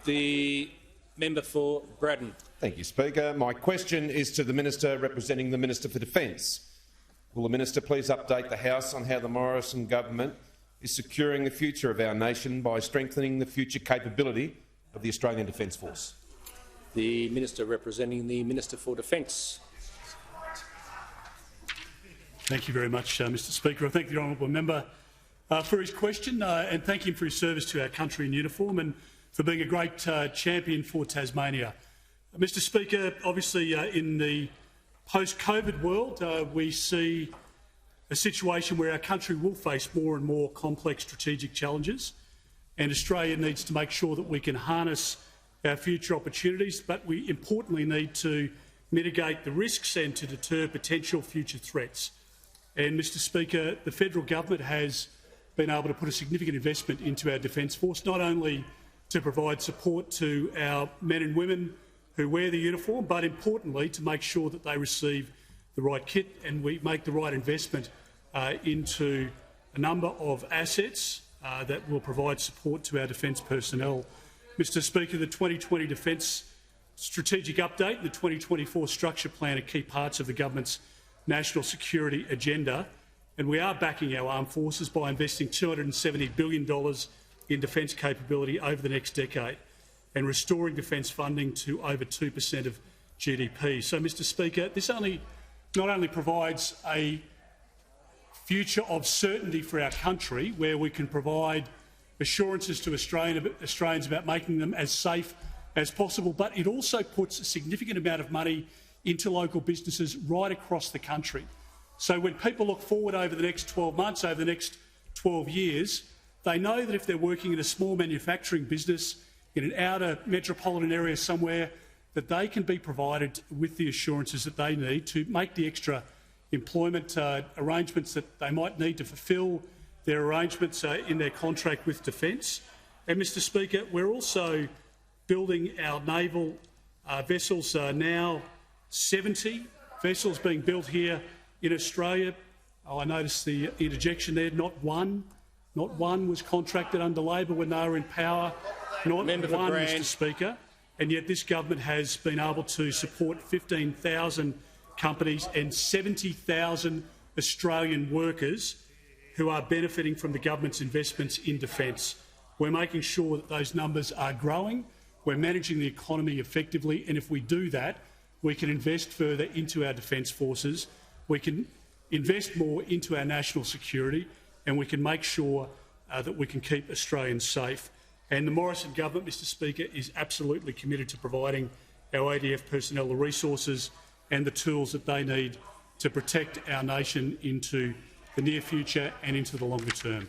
The member for Braddon. Thank you, Speaker. My question is to the Minister representing the Minister for Defence. Will the Minister please update the House on how the Morrison government is securing the future of our nation by strengthening the future capability of the Australian Defence Force? The Minister representing the Minister for Defence. Thank you very much, Mr Speaker. I thank the honourable member for his question and thank him for his service to our country in uniform and for being a great champion for Tasmania. Mr Speaker, obviously in the post-COVID world we see a situation where our country will face more and more complex strategic challenges, and Australia needs to make sure that we can harness our future opportunities, but we importantly need to mitigate the risks and to deter potential future threats. And, Mr Speaker, the federal government has been able to put a significant investment into our Defence Force, not only to provide support to our men and women who wear the uniform, but importantly to make sure that they receive the right kit, and we make the right investment into a number of assets that will provide support to our defence personnel. Mr Speaker, the 2020 Defence Strategic Update and the 2024 Structure Plan are key parts of the government's national security agenda, and we are backing our armed forces by investing $270 billion in defence capability over the next decade and restoring defence funding to over 2% of GDP. So, Mr Speaker, this not only provides a future of certainty for our country, where we can provide assurances to Australians about making them as safe as possible, but it also puts a significant amount of money into local businesses right across the country. So when people look forward over the next 12 months, over the next 12 years, they know that if they're working in a small manufacturing business in an outer metropolitan area somewhere, that they can be provided with the assurances that they need to make the extra employment arrangements that they might need to fulfil their arrangements in their contract with Defence. And, Mr Speaker, we're also building our naval vessels now. 70 vessels being built here in Australia. I noticed the interjection there. Not one was contracted under Labor when they were in power. Not one, Mr Speaker. And yet this government has been able to support 15,000 companies and 70,000 Australian workers who are benefiting from the government's investments in defence. We're making sure that those numbers are growing. We're managing the economy effectively, and if we do that, we can invest further into our defence forces, we can invest more into our national security, and we can make sure that we can keep Australians safe. And the Morrison government, Mr Speaker, is absolutely committed to providing our ADF personnel the resources and the tools that they need to protect our nation into the near future and into the longer term.